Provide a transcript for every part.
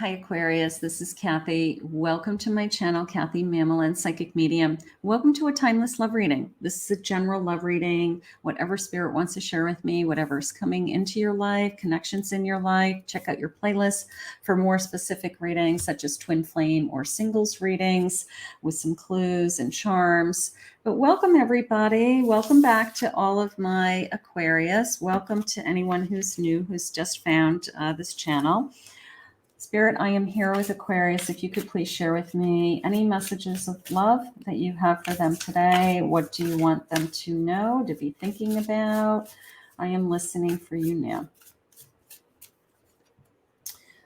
Hi Aquarius, this is Kathy. Welcome to my channel, Kathy Mamolen, Psychic Medium. Welcome to a timeless love reading. This is a general love reading, whatever spirit wants to share with me, whatever's coming into your life, connections in your life. Check out your playlist for more specific readings, such as twin flame or singles readings with some clues and charms. But welcome everybody. Welcome back to all of my Aquarius. Welcome to anyone who's new, who's just found this channel. Spirit, I am here with Aquarius. If you could please share with me any messages of love that you have for them today. What do you want them to know, to be thinking about? I am listening for you now.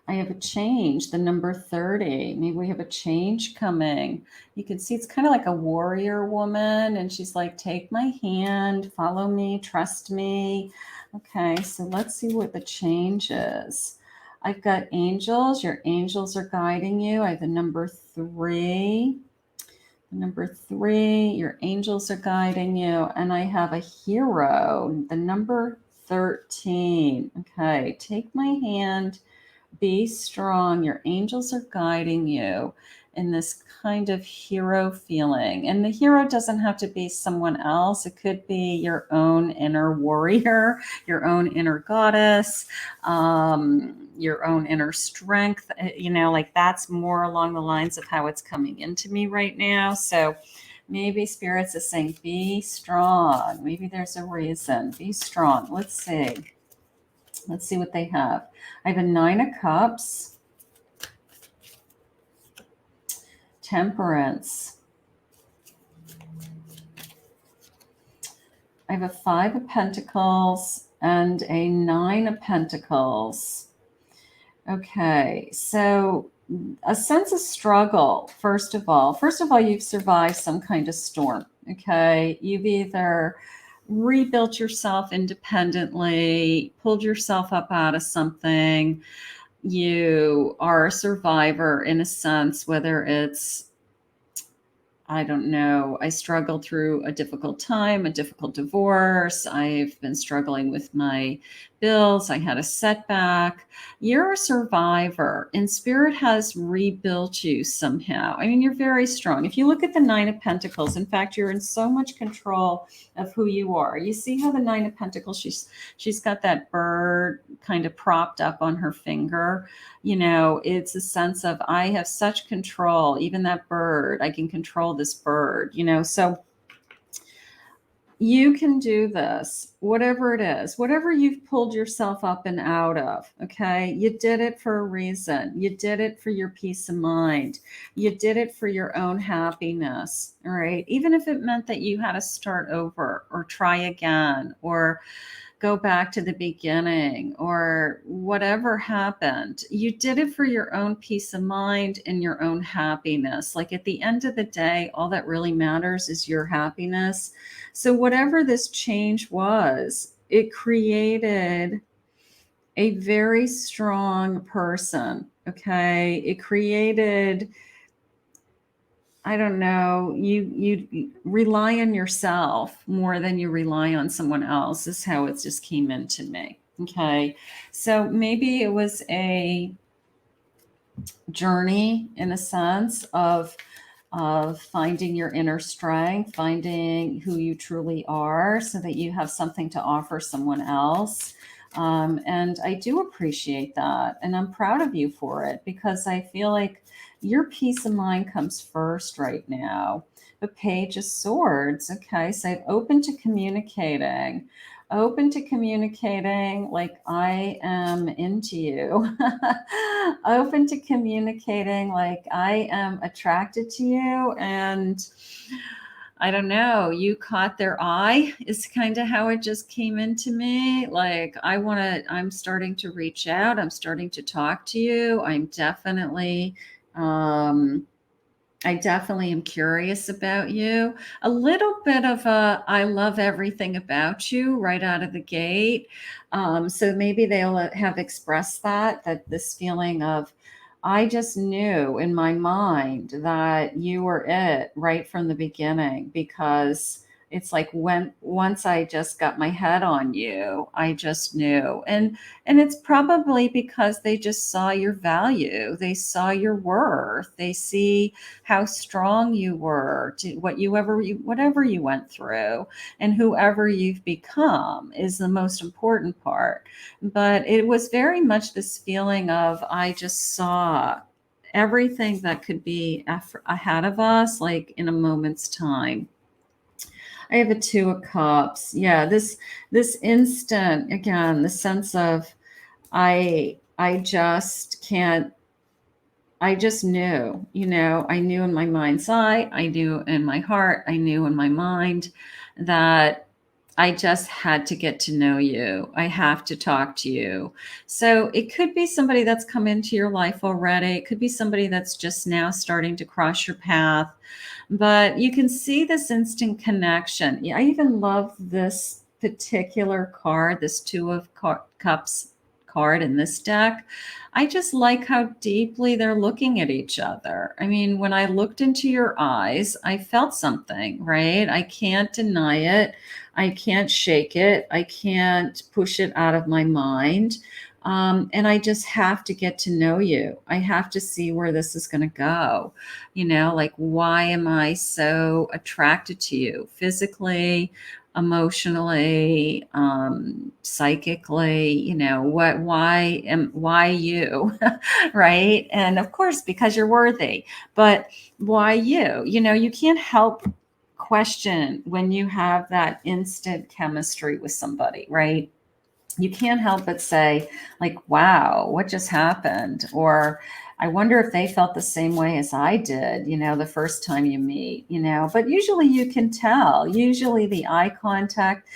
I have a change, the number 30. Maybe we have a change coming. You can see it's kind of like a warrior woman, and she's like, take my hand, follow me, trust me. Okay, so let's see what the change is. I've got angels. Your angels are guiding you. I have the number 3. Number 3, your angels are guiding you. And I have a hero, the number 13. Okay, take my hand. Be strong. Your angels are guiding you in this kind of hero feeling. And the hero doesn't have to be someone else. It could be your own inner warrior, your own inner goddess, your own inner strength. You know, like that's more along the lines of how it's coming into me right now. So maybe Spirits is saying, be strong. Maybe there's a reason. Be strong. Let's see. Let's see what they have. I have a 9 of Cups, Temperance. I have a 5 of Pentacles and a 9 of Pentacles. Okay, so a sense of struggle, first of all. First of all, you've survived some kind of storm, okay? You've either rebuilt yourself independently, pulled yourself up out of something. You are a survivor in a sense, whether it's, I don't know, I struggled through a difficult time, a difficult divorce. I've been struggling with my bills. I had a setback. You're a survivor, and Spirit has rebuilt you somehow. I mean, you're very strong. If you look at the 9 of Pentacles, in fact, you're in so much control of who you are. You see how the 9 of Pentacles, she's got that bird kind of propped up on her finger. You know, it's a sense of, I have such control. Even that bird, I can control this bird, you know. So you can do this, whatever it is, whatever you've pulled yourself up and out of, okay? You did it for a reason. You did it for your peace of mind. You did it for your own happiness, all right? Even if it meant that you had to start over or try again or go back to the beginning or whatever happened, you did it for your own peace of mind and your own happiness. Like at the end of the day, all that really matters is your happiness. So whatever this change was, it created a very strong person, okay? It created, I don't know, you rely on yourself more than you rely on someone else is how it just came into me. Okay. So maybe it was a journey in a sense of finding your inner strength, finding who you truly are so that you have something to offer someone else. And I do appreciate that. And I'm proud of you for it because I feel like your peace of mind comes first right now. The Page of Swords. Okay. So I'm open to communicating. Open to communicating like I am into you. Open to communicating like I am attracted to you. And I don't know, you caught their eye is kind of how it just came into me. Like I'm starting to reach out. I'm starting to talk to you. I definitely am curious about you. A little bit of a, I love everything about you right out of the gate. So maybe they'll have expressed that this feeling of, I just knew in my mind that you were it right from the beginning because It's like once I just got my head on you, I just knew. And it's probably because they just saw your value. They saw your worth. They see how strong you were, to whatever you went through, and whoever you've become is the most important part. But it was very much this feeling of, I just saw everything that could be ahead of us, like in a moment's time. I have a Two of Cups. Yeah, this instant, again, the sense of, I just can't, I just knew, I knew in my mind's eye, I knew in my heart, I knew in my mind that I just had to get to know you. I have to talk to you. So it could be somebody that's come into your life already. It could be somebody that's just now starting to cross your path. But you can see this instant connection. Yeah, I even love this particular card, this Two of Cups card in this deck. I just like how deeply they're looking at each other. I mean, when I looked into your eyes, I felt something, right? I can't deny it. I can't shake it. I can't push it out of my mind. And I just have to get to know you. I have to see where this is going to go. Like, why am I so attracted to you physically, emotionally, psychically? Why you? Right? And of course, because you're worthy. But why you? You can't help question when you have that instant chemistry with somebody, right? You can't help but say, like, wow, what just happened? Or I wonder if they felt the same way as I did, the first time you meet, but usually you can tell. Usually the eye contact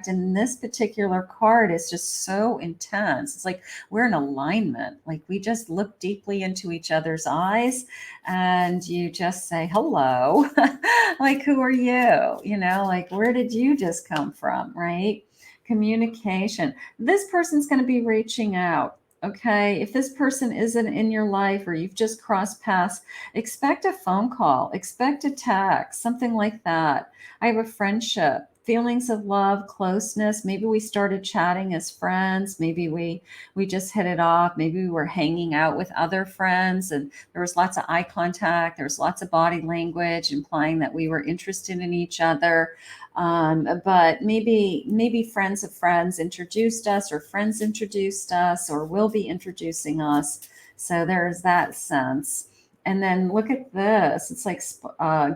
in this particular card is just so intense. It's like we're in alignment. Like, we just look deeply into each other's eyes and you just say, hello, like, who are you? Like, where did you just come from? Right? Communication. This person's going to be reaching out. Okay. If this person isn't in your life or you've just crossed paths, expect a phone call, expect a text, something like that. I have a friendship, feelings of love, closeness. Maybe we started chatting as friends. Maybe we just hit it off. Maybe we were hanging out with other friends and there was lots of eye contact. There was lots of body language implying that we were interested in each other. But maybe friends of friends introduced us, or friends introduced us, or will be introducing us. So there's that sense. And then look at this. It's like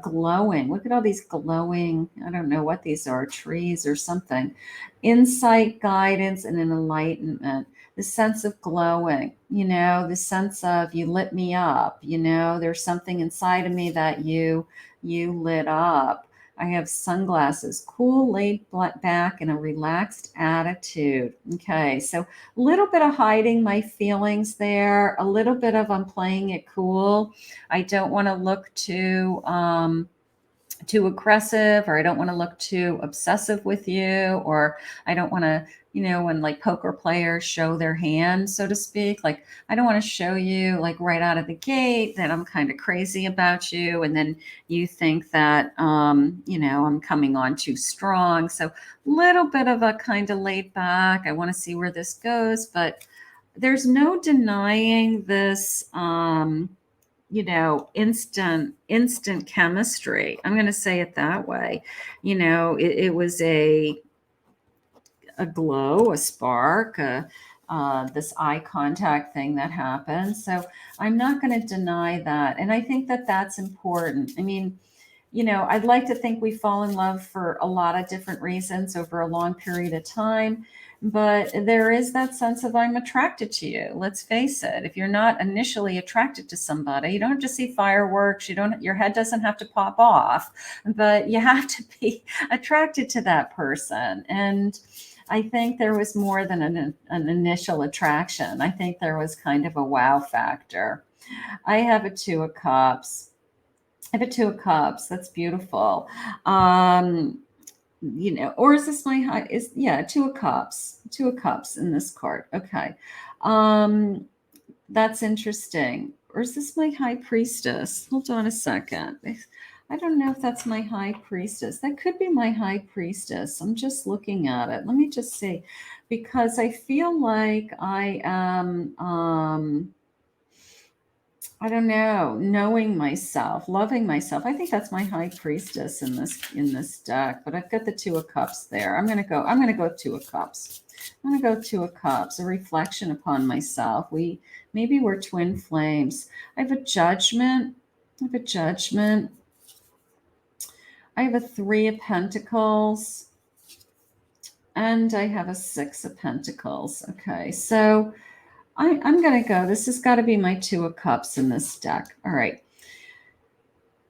glowing. Look at all these glowing, I don't know what these are, trees or something. Insight, guidance, and an enlightenment. The sense of glowing, the sense of, you lit me up, there's something inside of me that you lit up. I have sunglasses, cool, laid back, and a relaxed attitude. Okay, so a little bit of hiding my feelings there, a little bit of, I'm playing it cool. I don't want to look too aggressive, or I don't want to look too obsessive with you, or I don't want to, when like poker players show their hand, so to speak, like, I don't want to show you like right out of the gate that I'm kind of crazy about you. And then you think that, I'm coming on too strong. So little bit of a kind of laid back. I want to see where this goes, but there's no denying this, instant chemistry. I'm going to say it that way. It was a glow, a spark, this eye contact thing that happened. So I'm not going to deny that. And I think that that's important. I mean, I'd like to think we fall in love for a lot of different reasons over a long period of time. But there is that sense of, I'm attracted to you. Let's face it. If you're not initially attracted to somebody, you don't have to see fireworks. Your head doesn't have to pop off, but you have to be attracted to that person. And I think there was more than an initial attraction. I think there was kind of a wow factor. I have a Two of Cups. I have a Two of Cups. That's beautiful. Or is this my high? Two of Cups. Two of Cups in this card. Okay. That's interesting. Or is this my High Priestess? Hold on a second. I don't know if that's my high priestess. That could be my high priestess. I'm just looking at it. Let me just see, because I feel like I am, I don't know, knowing myself, loving myself. I think that's my high priestess in this deck. But I've got the Two of Cups there. I'm gonna go Two of Cups. I'm gonna go Two of Cups, a reflection upon myself. Maybe we're twin flames. I have a Judgment. I have a Judgment. I have a Three of Pentacles, and I have a Six of Pentacles. Okay, so I'm going to go. This has got to be my Two of Cups in this deck. All right.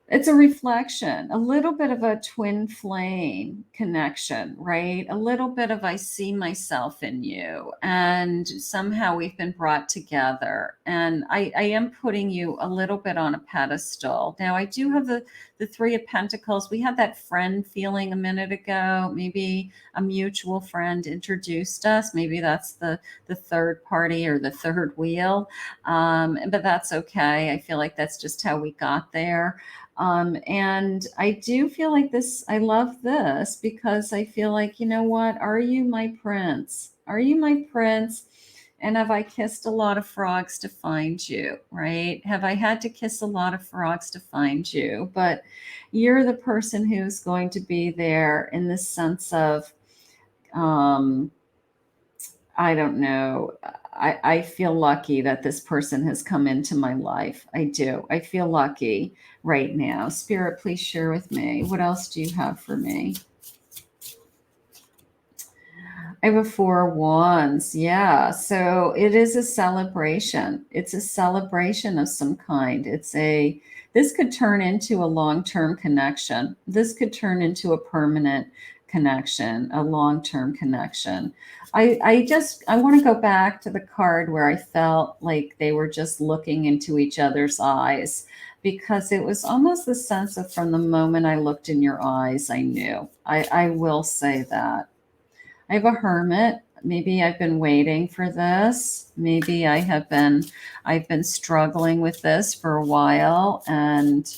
It's a reflection, a little bit of a twin flame connection, right? A little bit of I see myself in you, and somehow we've been brought together. And I am putting you a little bit on a pedestal. Now, I do have the Three of Pentacles. We had that friend feeling a minute ago. Maybe a mutual friend introduced us. Maybe that's the third party or the third wheel. But that's okay. I feel like that's just how we got there. And I do feel like this, I love this because I feel like, you know what? Are you my prince? Are you my prince? And have I kissed a lot of frogs to find you, right? Have I had to kiss a lot of frogs to find you? But you're the person who's going to be there in the sense of, I don't know. I feel lucky that this person has come into my life. I do. I feel lucky right now. Spirit, please share with me. What else do you have for me? I have a Four of Wands. Yeah. So it is a celebration. It's a celebration of some kind. This could turn into a long-term connection. This could turn into a permanent connection, a long-term connection. I want to go back to the card where I felt like they were just looking into each other's eyes, because it was almost the sense of from the moment I looked in your eyes, I knew. I will say that. I have a Hermit. Maybe I've been waiting for this. Maybe I've been struggling with this for a while, and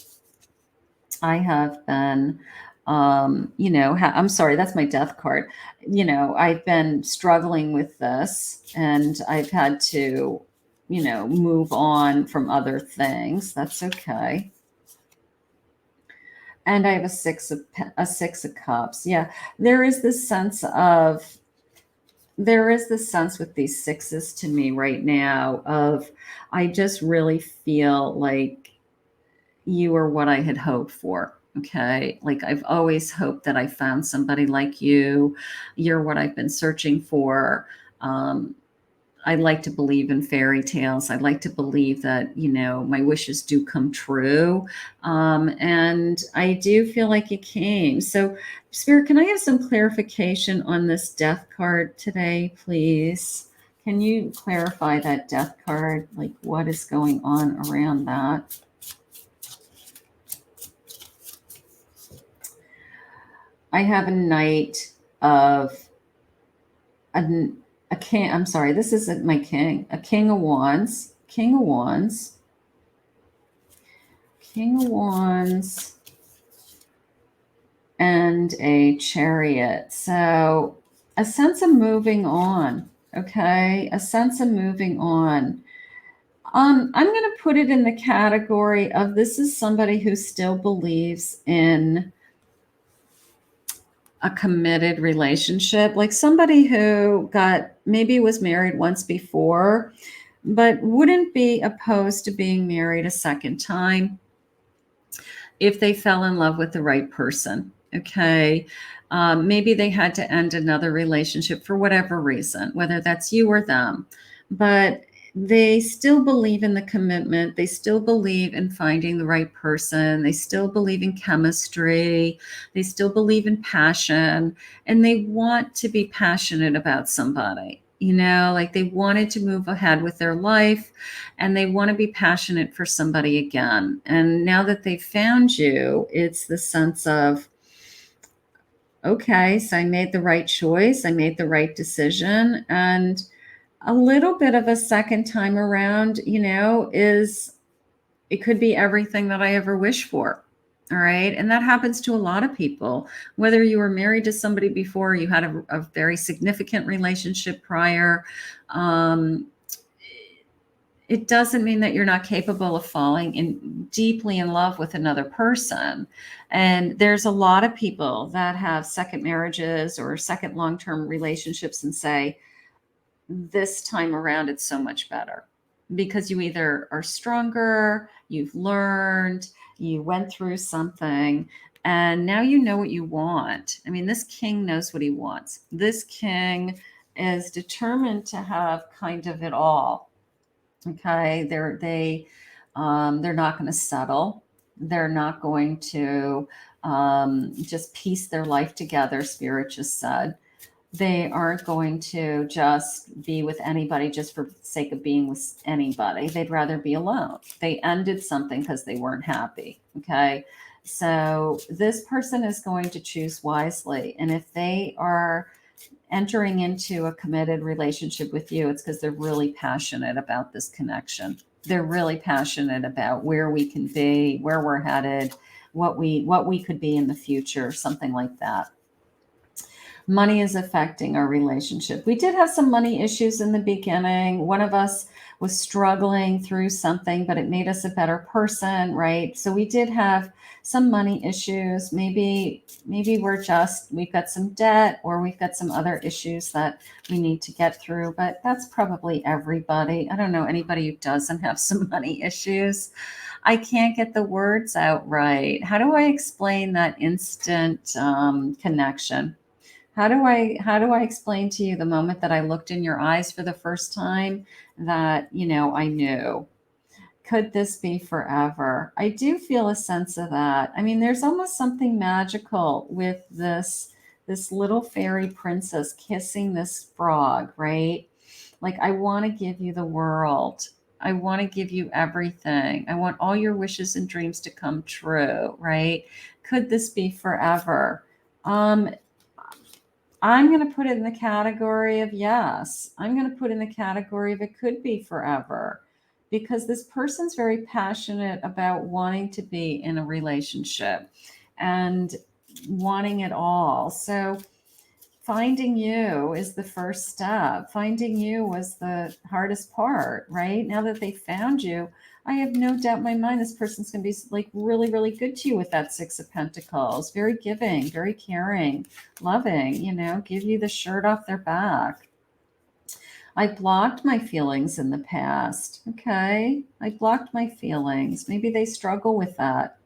I have been, I'm sorry, that's my Death card. I've been struggling with this, and I've had to, move on from other things. That's okay. And I have a Six of Cups. Yeah, there is this sense with these sixes to me right now of, I just really feel like you are what I had hoped for. Okay. Like I've always hoped that I found somebody like you. You're what I've been searching for. I like to believe in fairy tales. I like to believe that, my wishes do come true. And I do feel like it came. So, Spirit, can I have some clarification on this Death card today, please? Can you clarify that Death card? Like, what is going on around that? I have a Knight of a king. I'm sorry, this isn't my king. A King of Wands. King of Wands. King of Wands. And a Chariot. So a sense of moving on. Okay. A sense of moving on. I'm going to put it in the category of, this is somebody who still believes in a committed relationship, like somebody who maybe was married once before, but wouldn't be opposed to being married a second time if they fell in love with the right person. Okay. Maybe they had to end another relationship for whatever reason, whether that's you or them, but they still believe in the commitment. They still believe in finding the right person. They still believe in chemistry. They still believe in passion, and they want to be passionate about somebody. Like they wanted to move ahead with their life, and they want to be passionate for somebody again. And now that they've found you, it's the sense of, okay, so I made the right choice. I made the right decision. And a little bit of a second time around, it could be everything that I ever wish for. All right. And that happens to a lot of people. Whether you were married to somebody before, you had a very significant relationship prior, um, it doesn't mean that you're not capable of falling in deeply in love with another person. And there's a lot of people that have second marriages or second long-term relationships and say, this time around, it's so much better because you either are stronger, you've learned, you went through something, and now you know what you want. I mean, this king knows what he wants. This king is determined to have kind of it all. Okay, they're not going to settle. They're not going to just piece their life together. Spirit just said they aren't going to just be with anybody just for the sake of being with anybody. They'd rather be alone. They ended something because they weren't happy. Okay, so this person is going to choose wisely, and if they are entering into a committed relationship with you, it's because they're really passionate about this connection. They're really passionate about where we can be, where we're headed, what we could be in the future, something like that. Money is affecting our relationship. We did have some money issues in the beginning. One of us was struggling through something, but it made us a better person, right? So we did have some money issues. Maybe we've got some debt or we've got some other issues that we need to get through, but that's probably everybody. I don't know anybody who doesn't have some money issues. I can't get the words out right. How do I explain that instant connection? How do I explain to you the moment that I looked in your eyes for the first time that, I knew? Could this be forever? I do feel a sense of that. I mean, there's almost something magical with this little fairy princess kissing this frog, right? Like, I want to give you the world. I want to give you everything. I want all your wishes and dreams to come true, right? Could this be forever? Um, I'm going to put it in the category of yes. I'm going to put in the category of it could be forever because this person's very passionate about wanting to be in a relationship and wanting it all. So finding you is the first step. Finding you was the hardest part, right? Now that they found you, I have no doubt in my mind this person's going to be like really, really good to you with that Six of Pentacles. Very giving, very caring, loving, give you the shirt off their back. I blocked my feelings in the past. Okay. I blocked my feelings. Maybe they struggle with that.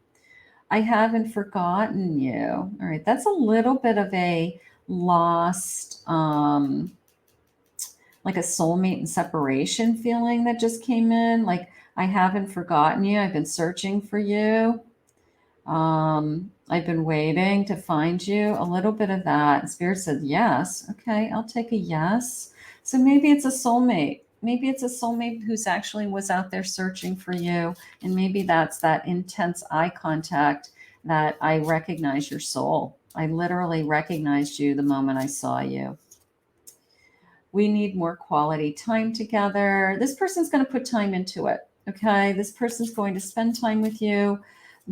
I haven't forgotten you. All right. That's a little bit of a lost, like a soulmate and separation feeling that just came in. Like, I haven't forgotten you. I've been searching for you. I've been waiting to find you. A little bit of that. Spirit said yes. Okay, I'll take a yes. So maybe it's a soulmate. Maybe it's a soulmate who's actually was out there searching for you. And maybe that's that intense eye contact that I recognize your soul. I literally recognized you the moment I saw you. We need more quality time together. This person's going to put time into it. Okay. This person's going to spend time with you,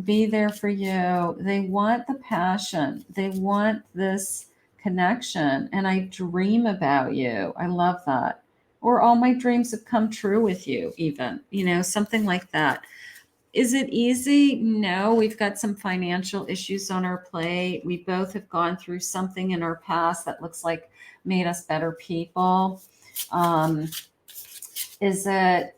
be there for you. They want the passion, they want this connection. And I dream about you. I love that. Or all my dreams have come true with you, even, something like that. Is it easy? No, we've got some financial issues on our plate. We both have gone through something in our past that looks like made us better people. Um, is it,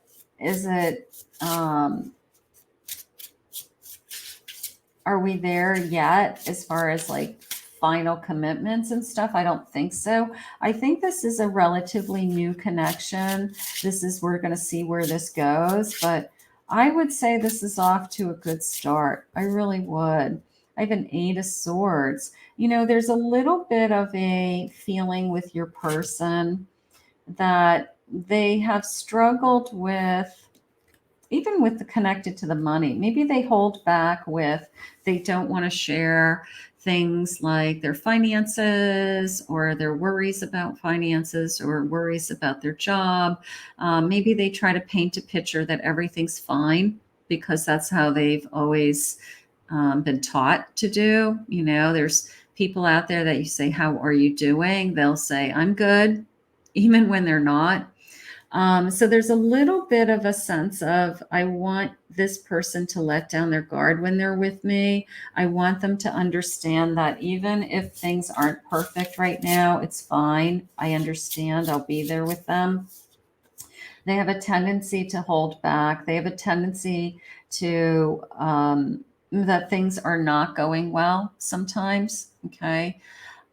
are we there yet as far as like final commitments and stuff? I don't think so. I think this is a relatively new connection. We're going to see where this goes, but I would say this is off to a good start. I really would. I have an 8 of Swords. There's a little bit of a feeling with your person that they have struggled with, even with the connected to the money. Maybe they hold back they don't want to share things like their finances or their worries about finances or worries about their job. Maybe they try to paint a picture that everything's fine because that's how they've always been taught to do. You know, there's people out there that you say, how are you doing? They'll say, I'm good, even when they're not. So there's a little bit of a sense of, I want this person to let down their guard when they're with me. I want them to understand that even if things aren't perfect right now, it's fine. I understand. I'll be there with them. They have a tendency to hold back. They have a tendency to, that things are not going well sometimes. Okay.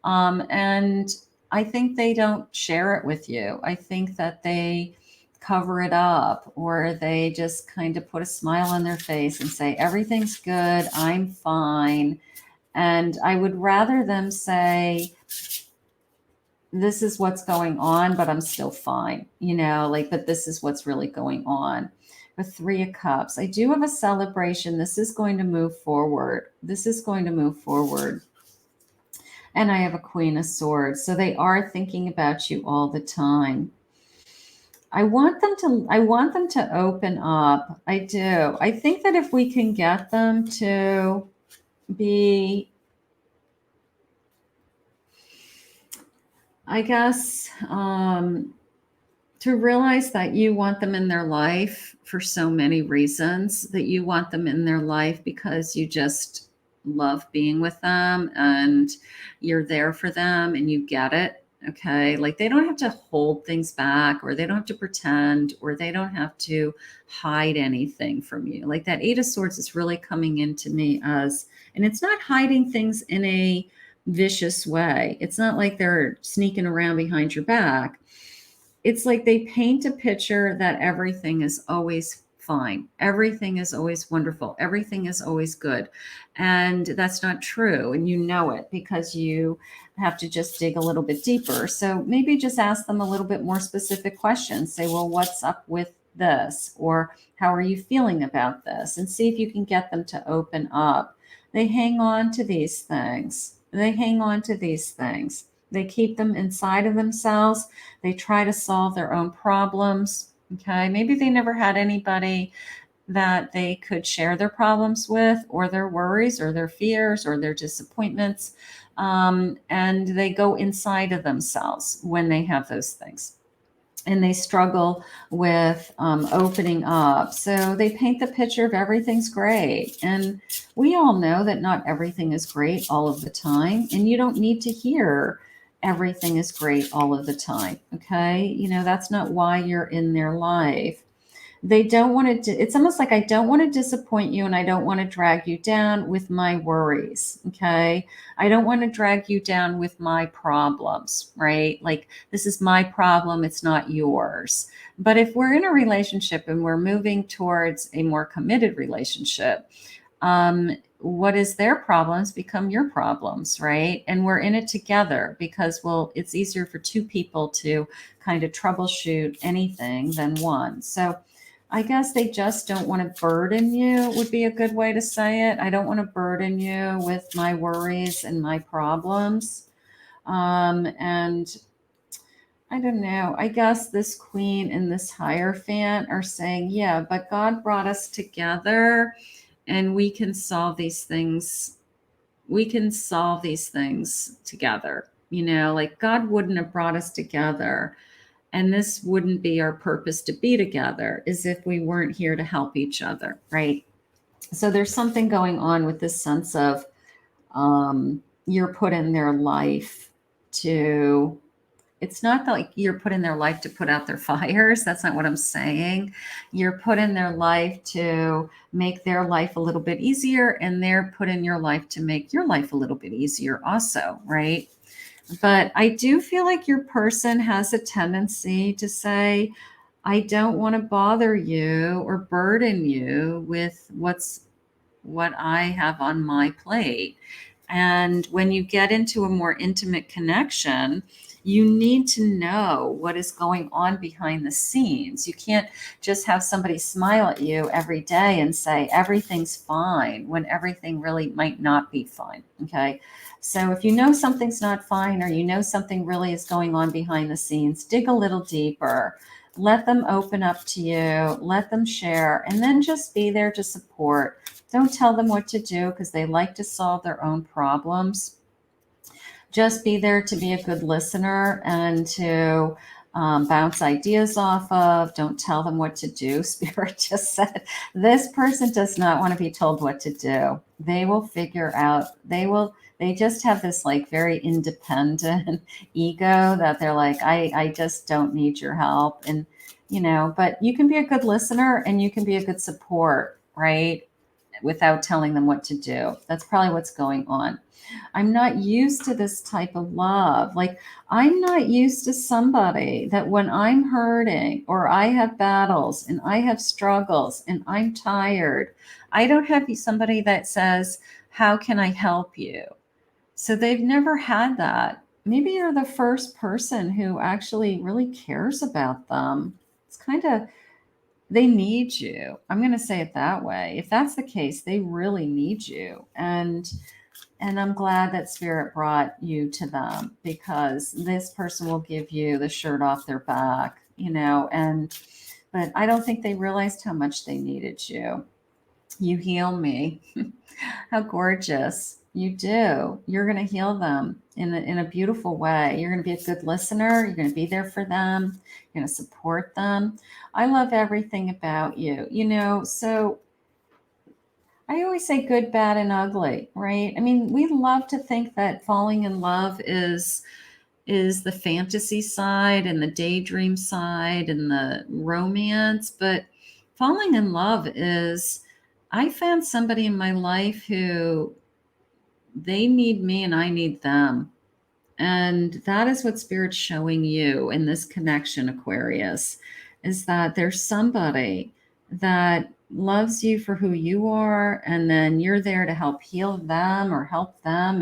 And I think they don't share it with you. I think that they cover it up, or they just kind of put a smile on their face and say, everything's good, I'm fine. And I would rather them say, this is what's going on, but I'm still fine, you know, like, but this is what's really going on. The Three of Cups, I do have a celebration. This is going to move forward. This is going to move forward. And I have a Queen of Swords. So they are thinking about you all the time. I want them to open up. I do. I think that if we can get them to be, I guess, to realize that you want them in their life for so many reasons, that you want them in their life because you just love being with them and you're there for them and you get it. Okay. Like, they don't have to hold things back, or they don't have to pretend, or they don't have to hide anything from you. Like, that Eight of Swords is really coming into me as, and it's not hiding things in a vicious way. It's not like they're sneaking around behind your back. It's like they paint a picture that everything is always fine. Everything is always wonderful. Everything is always good. And that's not true. And you know it because you have to just dig a little bit deeper. So maybe just ask them a little bit more specific questions. Say, well, what's up with this? Or how are you feeling about this? And see if you can get them to open up. They hang on to these things. They hang on to these things. They keep them inside of themselves. They try to solve their own problems. Okay. Maybe they never had anybody that they could share their problems with, or their worries, or their fears, or their disappointments. And they go inside of themselves when they have those things. And they struggle with opening up. So they paint the picture of everything's great. And we all know that not everything is great all of the time. And you don't need to hear everything is great all of the time. Okay. You know, that's not why you're in their life. They don't want to, it's almost like, I don't want to disappoint you, and I don't want to drag you down with my worries. Okay. I don't want to drag you down with my problems, right? Like, this is my problem. It's not yours. But if we're in a relationship and we're moving towards a more committed relationship, what is their problems become your problems, right? And we're in it together because, well, it's easier for two people to kind of troubleshoot anything than one. So I guess they just don't want to burden you, would be a good way to say it. I don't want to burden you with my worries and my problems. And I don't know. I guess this Queen and this Hierophant are saying, yeah, but God brought us together, and we can solve these things. We can solve these things together. You know, like, God wouldn't have brought us together, and this wouldn't be our purpose to be together, as if we weren't here to help each other, right? So there's something going on with this sense of you're put in their life to, it's not like you're put in their life to put out their fires. That's not what I'm saying. You're put in their life to make their life a little bit easier, and they're put in your life to make your life a little bit easier also, right? But I do feel like your person has a tendency to say, I don't want to bother you or burden you with what I have on my plate. And when you get into a more intimate connection, you need to know what is going on behind the scenes. You can't just have somebody smile at you every day and say everything's fine when everything really might not be fine. Okay. So if you know something's not fine, or you know something really is going on behind the scenes, dig a little deeper. Let them open up to you, let them share, and then just be there to support. Don't tell them what to do because they like to solve their own problems. Just be there to be a good listener and to bounce ideas off of. Don't tell them what to do. Spirit just said, this person does not want to be told what to do. They will figure out, they just have this like very independent ego that they're like, I just don't need your help. And, but you can be a good listener and you can be a good support, right? Without telling them what to do. That's probably what's going on. I'm not used to this type of love. Like, I'm not used to somebody that when I'm hurting or I have battles and I have struggles and I'm tired, I don't have somebody that says, how can I help you? So they've never had that. Maybe you're the first person who actually really cares about them. It's kind of, they need you. I'm going to say it that way. If that's the case, they really need you. And I'm glad that Spirit brought you to them because this person will give you the shirt off their back, but I don't think they realized how much they needed you. You heal me. How gorgeous. You do. You're going to heal them in a beautiful way. You're going to be a good listener. You're going to be there for them. You're going to support them. I love everything about you, so I always say good, bad, and ugly, right? I mean, we love to think that falling in love is the fantasy side and the daydream side and the romance, but falling in love is, I found somebody in my life who they need me and I need them. And that is what Spirit's showing you in this connection, Aquarius, is that there's somebody that loves you for who you are, and then you're there to help heal them or help them,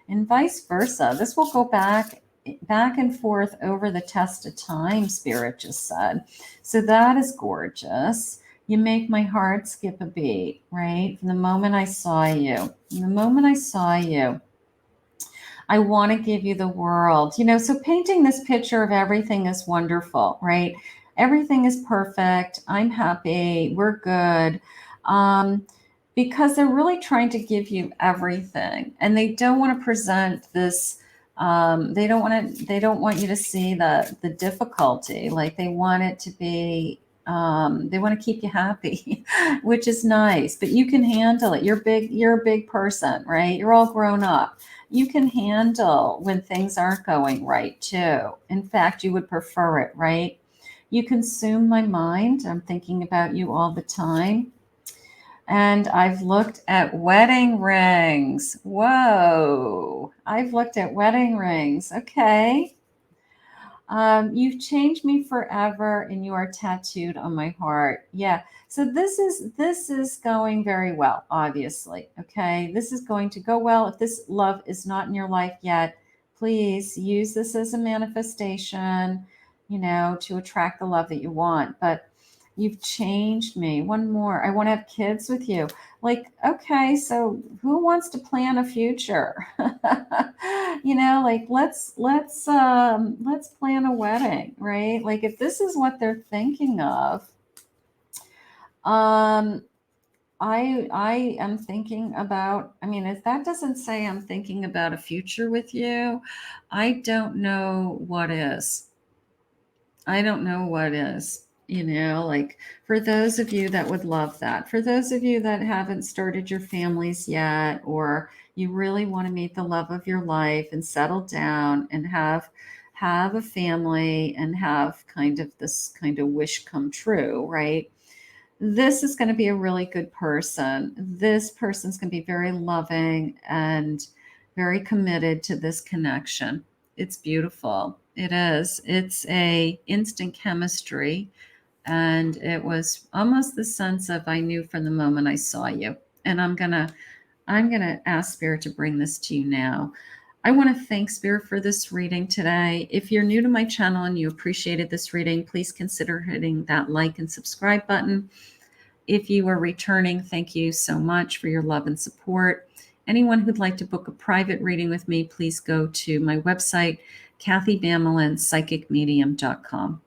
and vice versa. This will go back and forth over the test of time, Spirit just said. So that is gorgeous. You make my heart skip a beat, right? From the moment I saw you, I want to give you the world. So painting this picture of everything is wonderful, right? Everything is perfect. I'm happy. We're good. Because they're really trying to give you everything. And they don't want to present this. They don't want you to see the difficulty. Like they want it to be, they want to keep you happy, which is nice, but you can handle it. You're a big person, right? You're all grown up. You can handle when things aren't going right too. In fact, you would prefer it, right? You consume my mind. I'm thinking about you all the time. And I've looked at wedding rings. Whoa. I've looked at wedding rings. Okay. You've changed me forever and you are tattooed on my heart. Yeah. So this is going very well, obviously. Okay. This is going to go well. If this love is not in your life yet, please use this as a manifestation, to attract the love that you want. But you've changed me. One more. I want to have kids with you. Like, okay, so who wants to plan a future? Like let's plan a wedding, right? Like if this is what they're thinking of, I am thinking about, if that doesn't say I'm thinking about a future with you, I don't know what is. I don't know what is, like for those of you that would love that, for those of you that haven't started your families yet, or you really want to meet the love of your life and settle down and have a family and have kind of this kind of wish come true, right? This is going to be a really good person. This person's going to be very loving and very committed to this connection. It's beautiful. It is. It's a instant chemistry. And it was almost the sense of I knew from the moment I saw you. And I'm gonna ask Spirit to bring this to you now. I want to thank Spirit for this reading today. If you're new to my channel and you appreciated this reading, please consider hitting that like and subscribe button. If you are returning, thank you so much for your love and support. Anyone who'd like to book a private reading with me, please go to my website, KathyBamelin, psychicmedium.com.